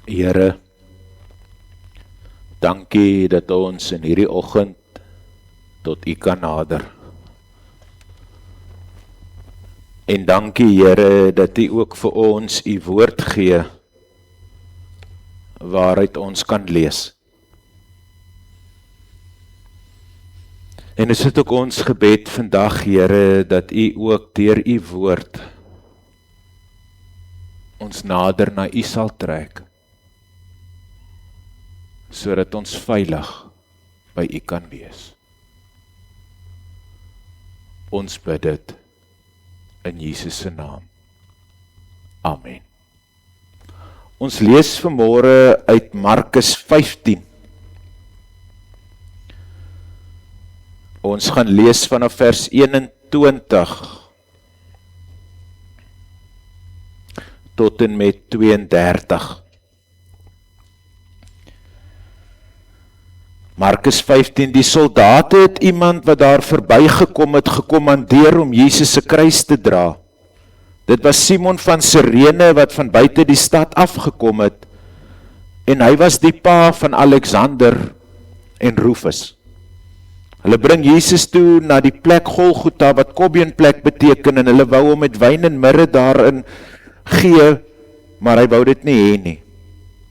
Here, dankie dat ons in hierdie oggend tot U kan nader. En dankie Here dat U ook vir ons U woord gee waaruit ons kan lees. En is dit ook ons gebed vandag, Here, dat U ook deur U woord ons nader na U sal trek, sodat ons veilig by U kan wees. Ons bid dit in Jesus se naam. Amen. Ons lees vanmôre uit Markus 15. Ons gaan lees vanaf vers 21 tot en met 32. Markus 15, die soldate het iemand wat daar verbygekom het, gekommandeer om Jesus se kruis te dra. Dit was Simon van Sirene wat van buite die stad afgekom het, en hy was die pa van Alexander en Rufus. Hulle bring Jesus toe na die plek Golgotha, wat Kobbeenplek beteken, en hulle wou hom met wyn en mirre daarin gee, maar hy wou dit nie hê nie.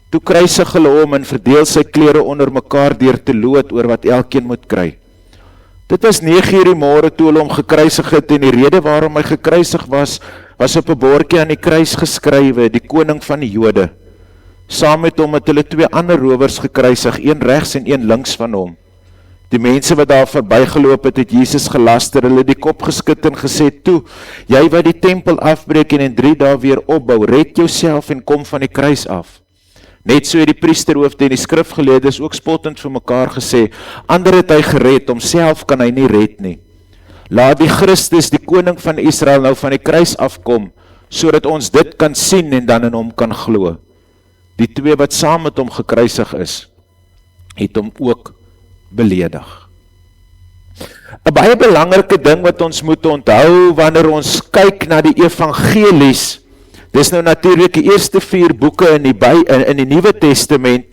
Toe kruisig hulle hom en verdeel sy klere onder mekaar deur te loot oor wat elkeen moet kry. Dit was 9:00 die môre toe hulle hom gekruisig het, en die rede waarom hy gekruisig was op 'n bordjie aan die kruis geskrywe, die koning van die Jode. Saam met hom het hulle 2 ander rowers gekruisig, een regs en een links van hom. Die mense wat daar verbygeloop het Jesus gelaster, hulle die kop geskit en gesê, toe, jy wat die tempel afbreek en in 3 dae weer opbou, red jouself en kom van die kruis af. Net so het die priesterhoofde en die skrifgeleerdes ook spottend vir mekaar gesê, ander het hy gered, homself kan hy nie red nie. Laat die Christus, die koning van Israel, nou van die kruis afkom, sodat ons dit kan sien en dan in hom kan glo. Die 2 wat saam met hom gekruisig is, het hom ook beledig. 'n Baie belangrike ding wat ons moet onthou wanneer ons kyk na die evangelies, dis nou natuurlik die eerste 4 boeke in die Nuwe Testament,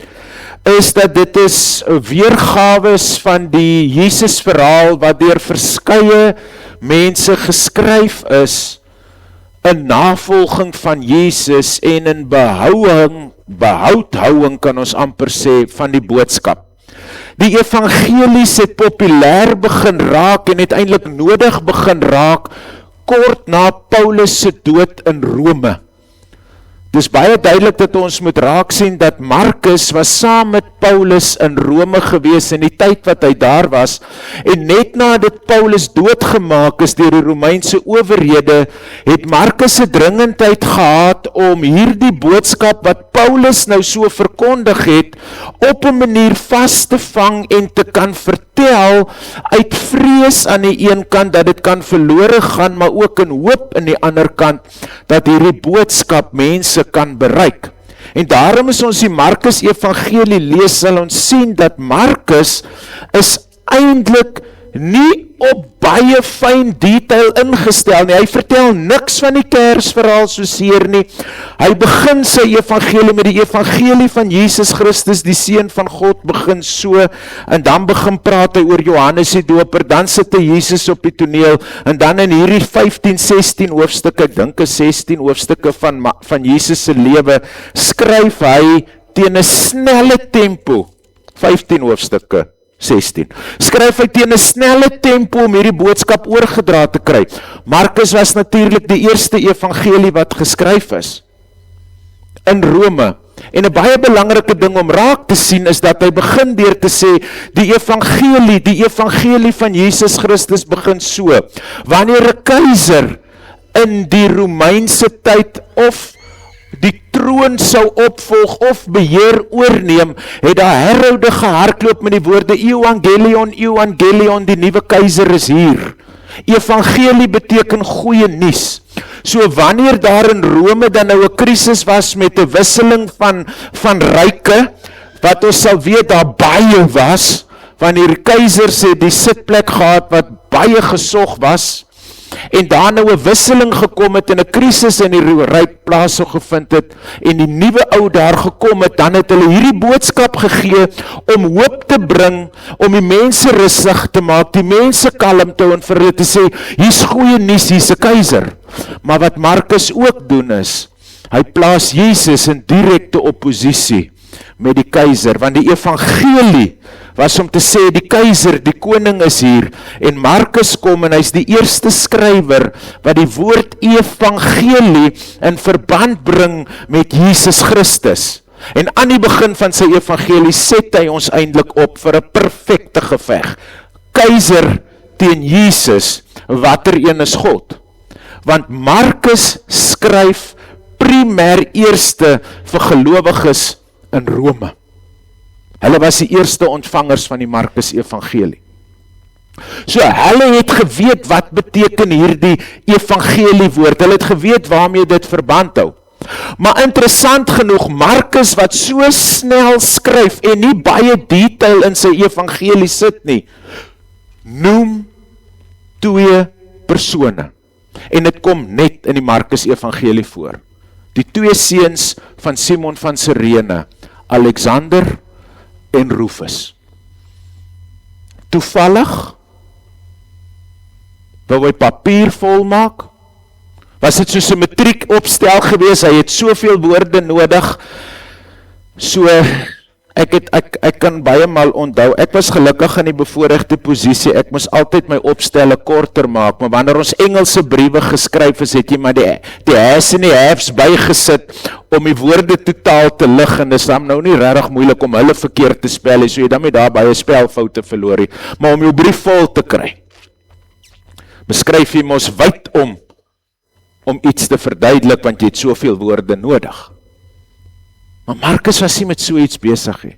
is dat dit is weergawes van die Jesus verhaal wat deur verskeie mense geskryf is in navolging van Jesus en in behoudhouing kan ons amper sê van die boodskap. Die evangelies het populêr begin raak en uiteindelik nodig begin raak kort na Paulus se dood in Rome. Dis baie duidelik dat ons moet raak sien dat Markus was saam met Paulus in Rome gewees in die tyd wat hy daar was, en net nadat Paulus doodgemaak is deur die Romeinse owerhede, het Markus 'n dringendheid gehad om hierdie boodskap wat Paulus nou so verkondig het, op 'n manier vas te vang en te kan vertel, uit vrees aan die een kant dat dit kan verlore gaan, maar ook in hoop aan die ander kant, dat hierdie boodskap mense kan bereik. En daarom is ons die Markus evangelie lees, sal ons sien dat Markus is eintlik nie op baie fyn detail ingestel nie. Hy vertel niks van die Kersverhaal soseer nie. Hy begin sy evangelie met die evangelie van Jesus Christus, die Seun van God, begin so, en dan begin praat hy oor Johannes die Doper, dan sit hy Jesus op die toneel, en dan in hierdie 15-16 hoofstukke, ek dink is 16 hoofstukke van Jesus se lewe, skryf hy teen 'n snelle tempo, 15 hoofstukke, 16. Skryf hy teen 'n snelle tempo om hierdie boodskap oorgedra te kry. Markus was natuurlik die eerste evangelie wat geskryf is in Rome. En 'n baie belangrike ding om raak te sien is dat hy begin deur te sê, die evangelie van Jesus Christus begin so. Wanneer 'n keiser in die Romeinse tyd of die troon sou opvolg of beheer oorneem, het daar herhoude gehardloop met die woorde Evangelion, Evangelion, die nuwe keiser is hier. Evangelie beteken goeie nuus. So wanneer daar in Rome dan nou 'n krisis was met 'n wisseling van ryke, wat ons sal weet daar baie was, wanneer die keisers het die sitplek gehad wat baie gesog was, en daar nou 'n wisseling gekom het en 'n krisis in die ryk plaas sou gevind het en die nuwe ou daar gekom het, dan het hulle hierdie boodskap gegee om hoop te bring, om die mense rustig te maak, die mense kalm te hou en vir hulle te sê, hier's goeie nuus, hier's 'n keiser. Maar wat Markus ook doen is, hy plaas Jesus in direkte oppositie met die keiser, want die evangelie was om te sê, die keiser, die koning is hier, en Markus kom en hy is die eerste skrywer wat die woord evangelie in verband bring met Jesus Christus. En aan die begin van sy evangelie set hy ons eintlik op vir 'n perfekte geveg. Keiser teen Jesus, watter een is God? Want Markus skryf primêr eerste vir gelowiges in Rome. Hulle was die eerste ontvangers van die Markus evangelie. So hulle het geweet wat beteken hierdie evangelie woord. Hulle het geweet waarmee dit verband hou. Maar interessant genoeg, Markus wat so snel skryf en nie baie detail in sy evangelie sit nie, noem 2 persone. En dit kom net in die Markus evangelie voor. Die 2 seuns van Simon van Cyrene, Alexander en Rufus. Toevallig wou hy papier volmaak. Was dit soos 'n matriek opstel gewees, hy het soveel woorde nodig. So ek kan baie maal onthou, ek was gelukkig in die bevoorregte posisie, ek moes altyd my opstelle korter maak, maar wanneer ons Engelse briewe geskryf is, het jy maar die has en die haves bygesit, om die woorde totaal te lig, en dis dan nou nie regtig moeilik om hulle verkeerd te spel, so jy dan met daar baie spelfoute verloor, maar om jou brief vol te kry, beskryf jy mos wyd om iets te verduidelik, want jy het soveel woorde nodig. Maar Markus was nie met so iets besig nie.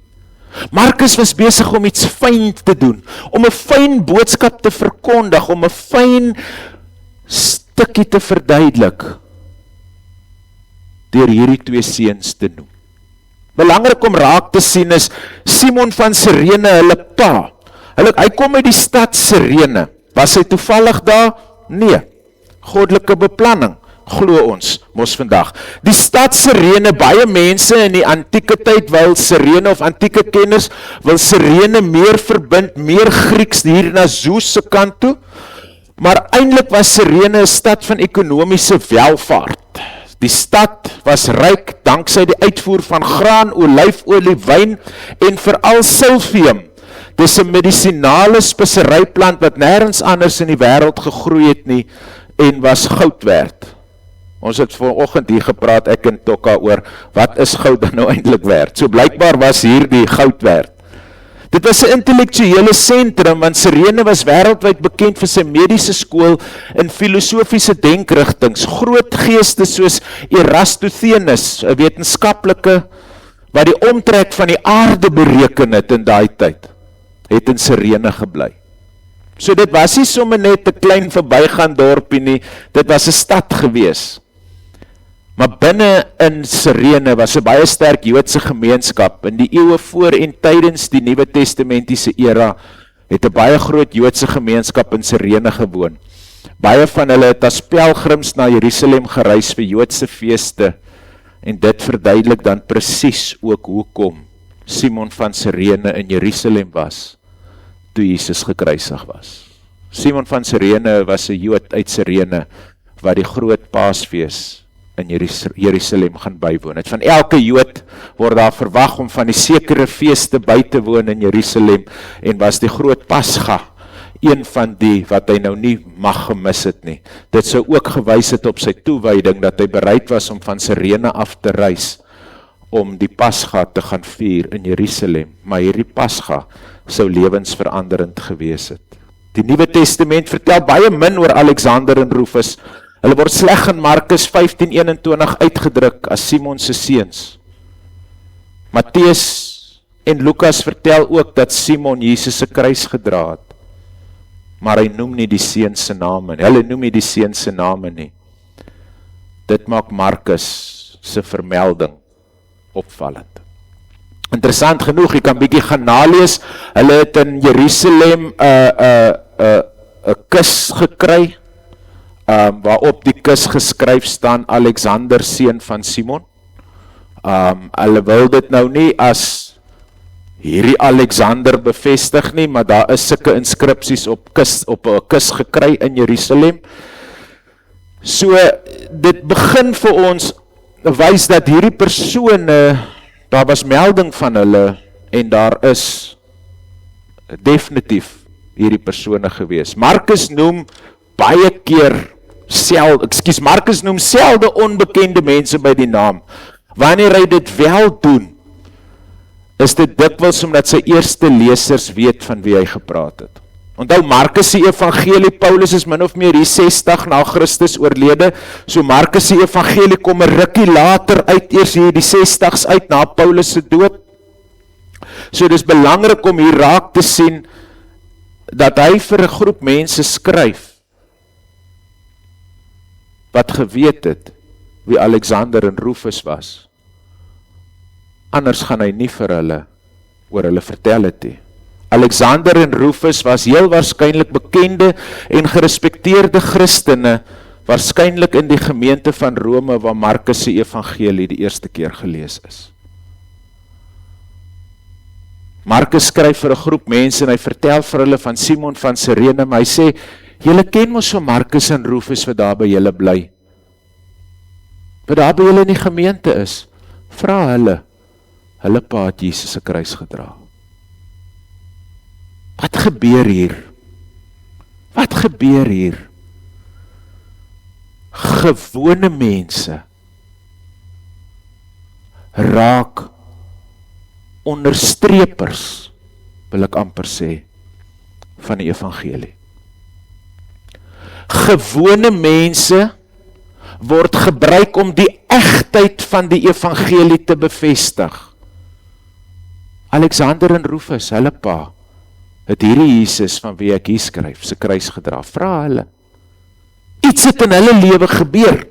Markus was besig om iets fyn te doen, om 'n fyn boodskap te verkondig, om 'n fyn stukkie te verduidelik, deur hierdie 2 seuns te noem. Belangrik om raak te sien is, Simon van Cyrene, hulle pa, hy kom uit die stad Cyrene. Was hy toevallig daar? Nee. Goddelike beplanning, glo ons, mos vandag. Die stad Cyrene, baie mense in die antieke tyd wil Cyrene, of antieke kenners, wil Cyrene meer verbind, meer Grieks hier na Zeus se kant toe, maar eintlik was Cyrene 'n stad van ekonomiese welvaart. Die stad was ryk, danksy die uitvoer van graan, olyfolie, wyn, en veral silfium. Dis 'n medisinale speseryplant wat nêrens anders in die wêreld gegroei het nie, en was goud werd. Ons het vanoggend hier gepraat, ek en Tokka, oor wat is goud dan nou eintlik werd. So blykbaar was hier die goud werd. Dit was 'n intellektuele sentrum, want Cyrene was wêreldwyd bekend vir sy mediese skool en filosofiese denkrigtings. Groot geeste soos Eratosthenes, 'n wetenskaplike wat die omtrek van die aarde bereken het in daai tyd, het in Cyrene gebly. So dit was nie sommer net 'n klein verbygaan dorpie nie, dit was 'n stad gewees. Maar binne in Cyrene was 'n baie sterk Joodse gemeenskap. In die eeue voor en tydens die Nuwe Testamentiese era het 'n baie groot Joodse gemeenskap in Cyrene gewoon. Baie van hulle het as pelgrims na Jerusalem gereis vir Joodse feeste, en dit verduidelik dan presies ook hoekom Simon van Cyrene in Jerusalem was toe Jesus gekruisig was. Simon van Cyrene was 'n Jood uit Cyrene wat die groot Paasfees in Jerusalem gaan bywoon. Het van elke Jood word daar verwag om van die sekere feeste by te woon in Jerusalem, en was die groot Pasga een van die wat hy nou nie mag gemis het nie. Dit sou ook gewys het op sy toewyding, dat hy bereid was om van Cyrene af te reis, om die Pasga te gaan vier in Jerusalem, maar hierdie Pasga sou lewensveranderend gewees het. Die Nuwe Testament vertel baie min oor Alexander en Rufus. Hulle word sleg in Markus 15:21 uitgedruk as Simon se seuns. Matteus en Lukas vertel ook dat Simon Jesus se kruis gedra het, maar hy noem nie die seuns se name nie. Hulle noem nie die seuns se name nie. Dit maak Markus se vermelding opvallend. Interessant genoeg, jy kan bietjie gaan nalees, hulle het in Jerusalem 'n kus gekry. waarop die kus geskryf staan, Alexander, seun van Simon. Hulle wil dit nou nie as hierdie Alexander bevestig nie, maar daar is sulke inskripsies op 'n kus gekry in Jerusalem. So, dit begin vir ons wys dat hierdie persone, daar was melding van hulle, en daar is definitief hierdie persone gewees. Markus noem baie keer Markus noem selde onbekende mense by die naam. Wanneer hy dit wel doen, is dit dikwels omdat sy eerste lesers weet van wie hy gepraat het. Onthou, Markus se evangelie, Paulus is min of meer hier 60 na Christus oorlede, so Markus se evangelie kom 'n rukkie later uit, eers hier die 60s uit na Paulus se dood. So dis belangrik om hier raak te sien, dat hy vir 'n groep mense skryf, wat geweet het, wie Alexander en Rufus was. Anders gaan hy nie vir hulle, oor hulle vertel het nie. Alexander en Rufus was heel waarskynlik bekende en gerespekteerde Christene, waarskynlik in die gemeente van Rome, waar Markus se evangelie die eerste keer gelees is. Markus skryf vir 'n groep mense, en hy vertel vir hulle van Simon van Sirene, maar hy sê, julle ken mos so Markus en Rufus wat daar by julle bly, wat daar by julle in die gemeente is, vra hulle pa het Jesus se kruis gedra. Wat gebeur hier? Wat gebeur hier? Gewone mense raak onderstrepers, wil ek amper sê, van die evangelie. Gewone mense word gebruik om die egtheid van die evangelie te bevestig. Alexander en Rufus, hulle pa, het hierdie Jesus van wie ek hier skryf, sy kruis gedra. Vra hulle. Iets het in hulle lewe gebeur.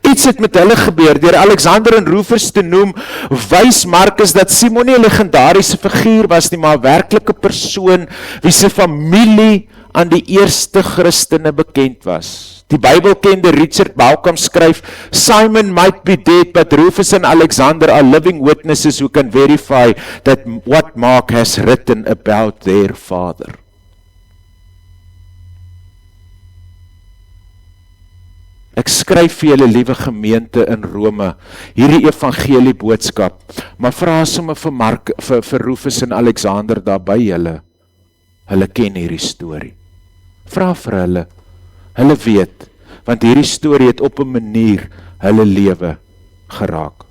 Iets het met hulle gebeur. Deur Alexander en Rufus te noem, wys Markus dat Simon nie 'n legendariese figuur was nie, maar 'n werklike persoon wie se familie aan die eerste Christene bekend was. Die Bybelkende Richard Bauckham skryf, Simon might be dead, but Rufus and Alexander are living witnesses who can verify that what Mark has written about their father. Ek skryf vir julle liewe gemeente in Rome, hierdie evangelie boodskap, maar vra sommer vir Rufus en Alexander daar by julle. Hulle ken hierdie storie. Vra vir hulle weet, want hierdie storie het op 'n manier hulle lewe geraak.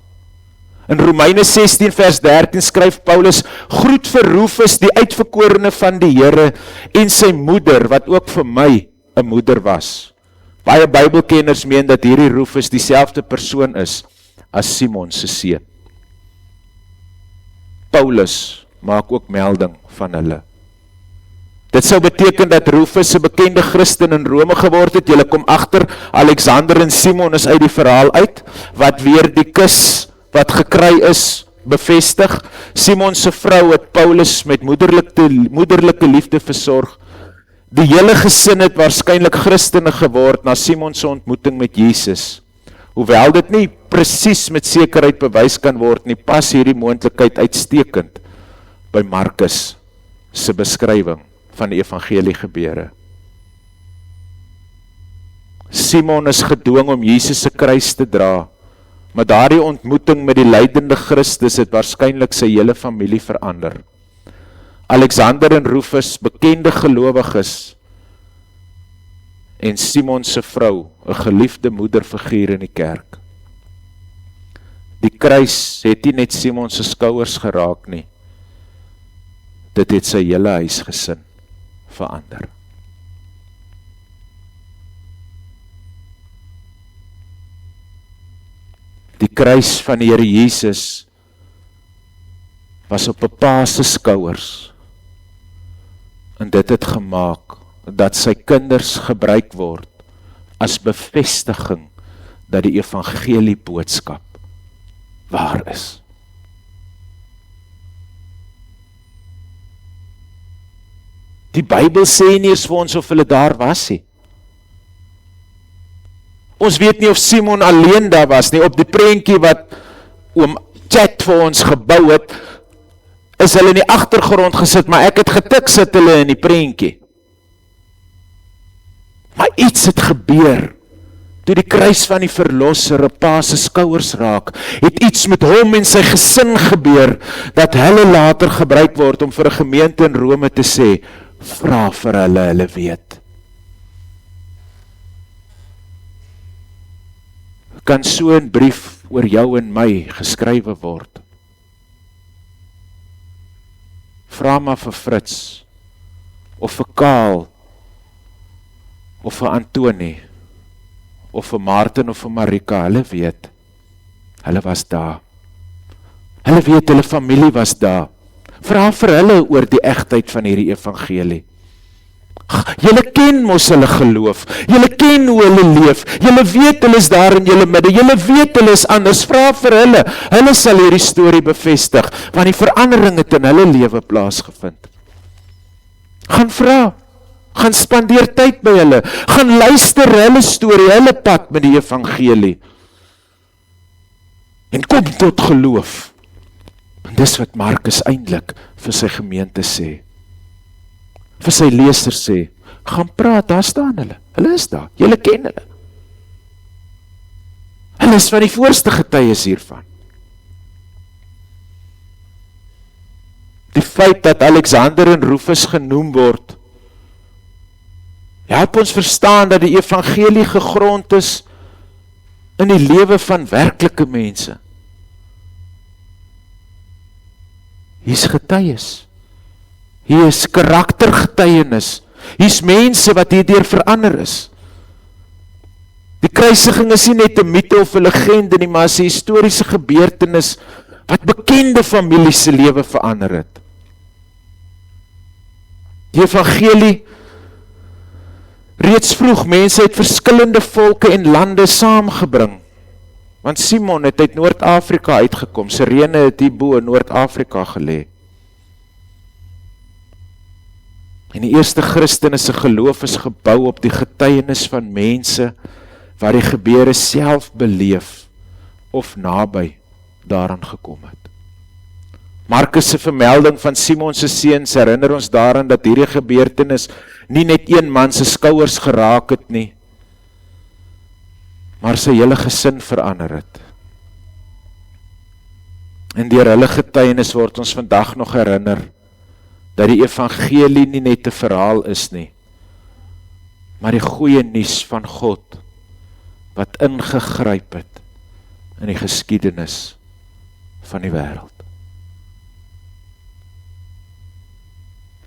In Romeine 16 vers 13 skryf Paulus, groet vir Rufus, die uitverkorene van die Here, en sy moeder, wat ook vir my 'n moeder was. Baie Bybelkenners meen dat hierdie Rufus dieselfde persoon is as Simon se seun. Paulus maak ook melding van hulle. Dit sou beteken dat Rufus 'n bekende Christen in Rome geword het. Julle kom agter, Alexander en Simon is uit die verhaal uit, wat weer die kus wat gekry is bevestig. Simon se vrou het Paulus met moederlike liefde versorg. Die hele gesin het waarskynlik Christene geword na Simon se ontmoeting met Jesus. Hoewel dit nie presies met sekerheid bewys kan word nie, pas hierdie moontlikheid uitstekend by Markus se beskrywing van die evangelie gebeure. Simon is gedwing om Jesus se kruis te dra, maar daardie ontmoeting met die lydende Christus het waarskynlik sy hele familie verander. Alexander en Rufus, bekende gelowiges, en Simon se vrou, 'n geliefde moederfiguur in die kerk. Die kruis het nie net Simon se skouers geraak nie, dit het sy hele huisgesin verander. Die kruis van die Here Jesus was op 'n pa se skouers, en dit het gemaak dat sy kinders gebruik word as bevestiging dat die evangelie boodskap waar is. Die Bybel sê nie eens vir ons of hulle daar was nie. Ons weet nie of Simon alleen daar was nie. Op die prentjie wat oom Chat vir ons gebou het, is hulle in die agtergrond gesit, maar ek het getik sit hulle in die prentjie. Maar iets het gebeur, toe die kruis van die verlosser op Pa se skouers raak, het iets met hom en sy gesin gebeur, dat hulle later gebruik word om vir 'n gemeente in Rome te sê, vra vir hulle weet. Kan so 'n brief oor jou en my geskrywe word. Vra maar vir Fritz, of vir Kaal, of vir Antonie, of vir Martin of vir Marika, hulle weet, hulle was daar. Hulle weet, hulle familie was daar. Vra vir hulle oor die egtheid van hierdie evangelie. Julle ken mos hulle geloof, julle ken hoe hulle leef, julle weet hulle is daar in julle midde, julle weet hulle is anders, vra vir hulle sal hierdie storie bevestig, want die verandering het in hulle lewe plaasgevind. Gaan vra, gaan spandeer tyd by hulle, gaan luister hulle storie, hulle pad met die evangelie, en kom tot geloof. En dis wat Markus eintlik vir sy gemeente sê, vir sy lesers sê, gaan praat, daar staan hulle is daar, julle ken hulle. Hulle is van die voorste getuies hiervan. Die feit dat Alexander en Rufus genoem word, help ons verstaan dat die evangelie gegrond is in die lewe van werklike mense. Hier is getuies. Hier is karaktergetuienis. Hier is mense wat hierdeur verander is. Die kruisiging is nie net 'n mite of 'n legende nie, maar is 'n historiese gebeurtenis wat bekende families se lewe verander het. Die evangelie reeds vroeg mense uit verskillende volke en lande saamgebring. Want Simon het uit Noord-Afrika uitgekom, Sirene het hier bo in Noord-Afrika gelê. En die eerste Christene se geloof is gebou op die getuienis van mense wat die gebeure self beleef of naby daaraan gekom het. Markus se vermelding van Simon se seuns herinner ons daaraan dat hierdie gebeurtenis nie net een man se skouers geraak het nie, maar sy hele gesin verander het. En deur hulle getuienis word ons vandag nog herinner dat die evangelie nie net 'n verhaal is nie, maar die goeie nuus van God wat ingegryp het in die geskiedenis van die wêreld.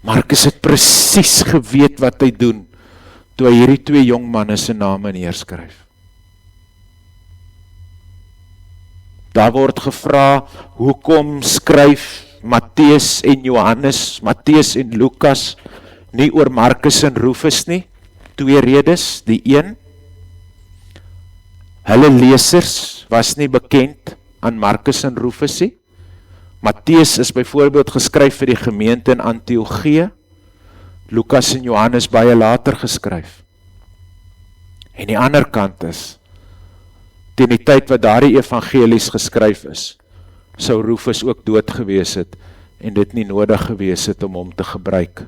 Markus het presies geweet wat hy doen toe hy hierdie twee jong manne se name neerskryf. Daar word gevra, hoekom skryf Matteus en Johannes, Matteus en Lukas, nie oor Markus en Rufus nie? Twee redes, die een, hulle lesers was nie bekend aan Markus en Rufus nie. Matteus is byvoorbeeld geskryf vir die gemeente in Antiochië, Lukas en Johannes baie later geskryf. En die ander kant is, teen die tyd wat daardie evangelies geskryf is, sou Rufus ook dood gewees het, en dit nie nodig gewees het om hom te gebruik,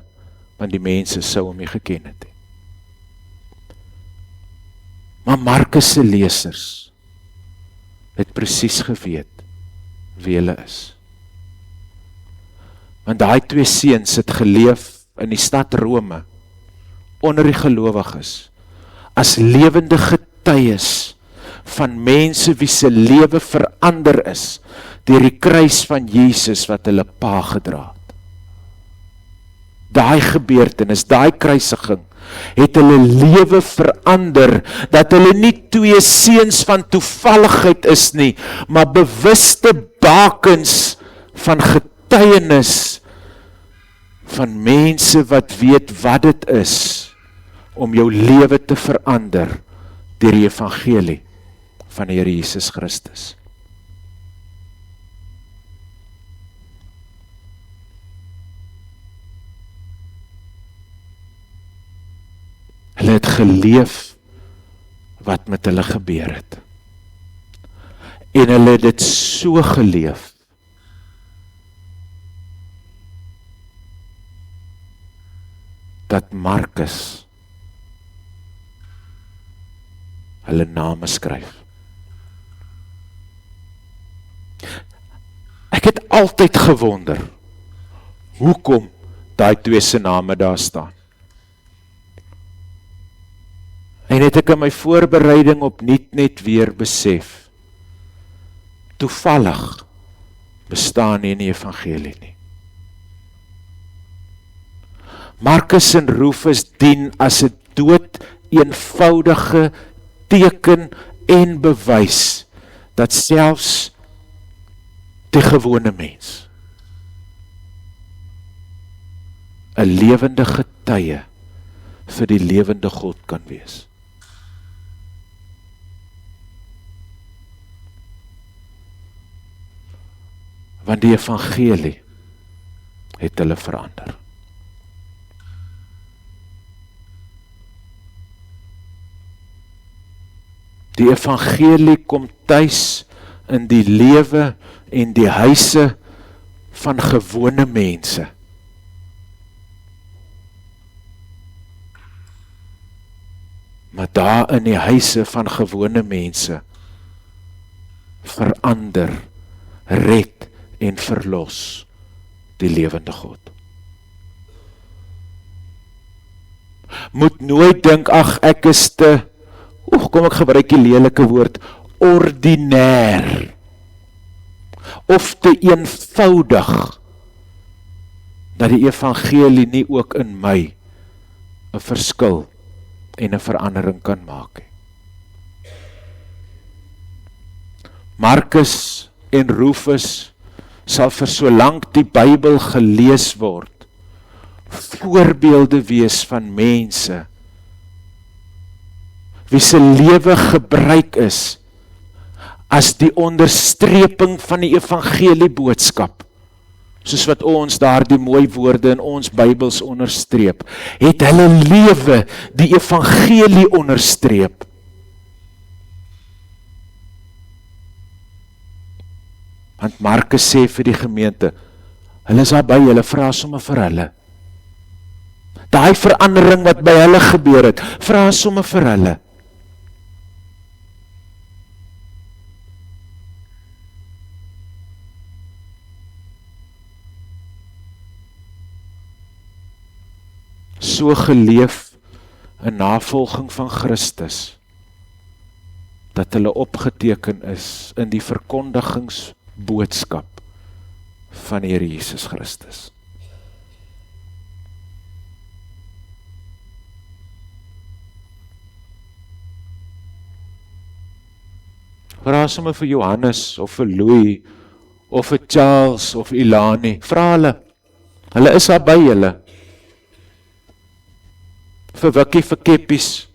want die mense sou hom nie geken het. Maar Markus se lesers het presies geweet wie hulle is. Want daai twee seuns het geleef in die stad Rome, onder die gelowiges, as lewende getuies van mense wie se lewe verander is, deur die kruis van Jesus wat hulle Pa gedra het. Daai gebeurtenis, daai kruisiging, het hulle lewe verander, dat hulle nie twee seuns van toevalligheid is nie, maar bewuste bakens van getuienis van mense wat weet wat dit is om jou lewe te verander deur die evangelie van die Here Jesus Christus. Hulle het geleef wat met hulle gebeur het. En hulle het dit so geleef, dat Markus hulle name skryf. Ek het altyd gewonder, hoekom daai twee se name daar staan. En het ek in my voorbereiding opnuut net weer besef, toevallig bestaan nie in die evangelie nie. Markus en Rufus dien as 'n dood eenvoudige teken en bewys, dat selfs die gewone mens 'n lewende getuie vir die lewende God kan wees. Want die evangelie het hulle verander. Die evangelie kom tuis in die lewe en die huise van gewone mense. Maar daar in die huise van gewone mense verander, red en verlos die lewende God. Moet nooit dink, ag ek is te, kom ek gebruik die lelike woord, ordinair, of te eenvoudig, dat die evangelie nie ook in my 'n verskil en 'n verandering kan maak. Markus en Rufus sal vir so lank die Bybel gelees word, voorbeelde wees van mense, wie se lewe gebruik is, as die onderstreping van die evangelie boodskap, soos wat ons daar die mooi woorde in ons Bybels onderstreep, het hulle lewe die evangelie onderstreep. Want Markus sê vir die gemeente, hulle is daar by, hulle vra sommer vir hulle. Daai verandering wat by hulle gebeur het, vra sommer vir hulle. So geleef in navolging van Christus, dat hulle opgeteken is in die verkondigingsboodskap van die Here Jesus Christus. Vra sommer vir Johannes, of vir Louis, of vir Charles, of Ilani, vra hulle is daar by julle. Vir Wikkie, vir Keppies,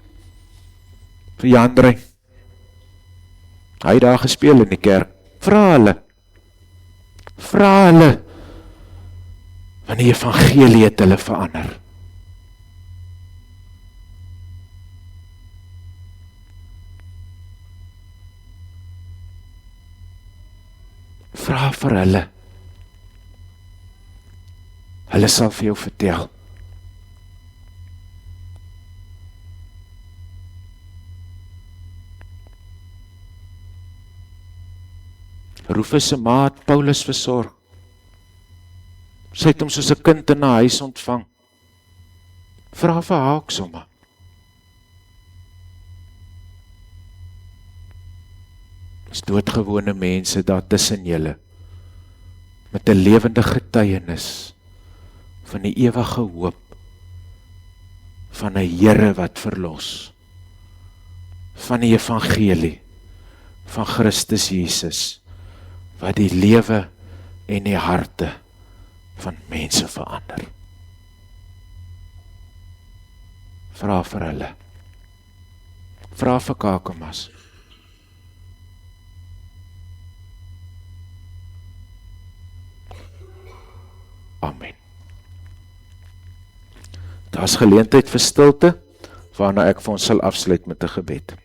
vir Jandrey. Hy het daar gespeel in die kerk. Vra hulle, want die evangelie het hulle verander. Vra vir hulle. Hulle sal vir jou vertel. Rufus se maat Paulus versorg. Sy het hom soos 'n kind in 'n huis ontvang. Vra vir haar ook sommer. Is doodgewone mense daar tussen julle, met 'n lewende getuienis van die ewige hoop van 'n Here wat verlos, van die evangelie van Christus Jesus, wat die lewe en die harte van mense verander. Vra vir hulle. Vra vir Kakamas. Amen. Daar is geleentheid vir stilte, waarna ek vir ons sal afsluit met 'n gebed.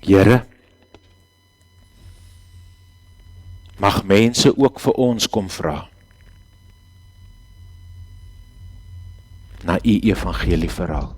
Here, mag mense ook vir ons kom vra na u evangelie verhaal.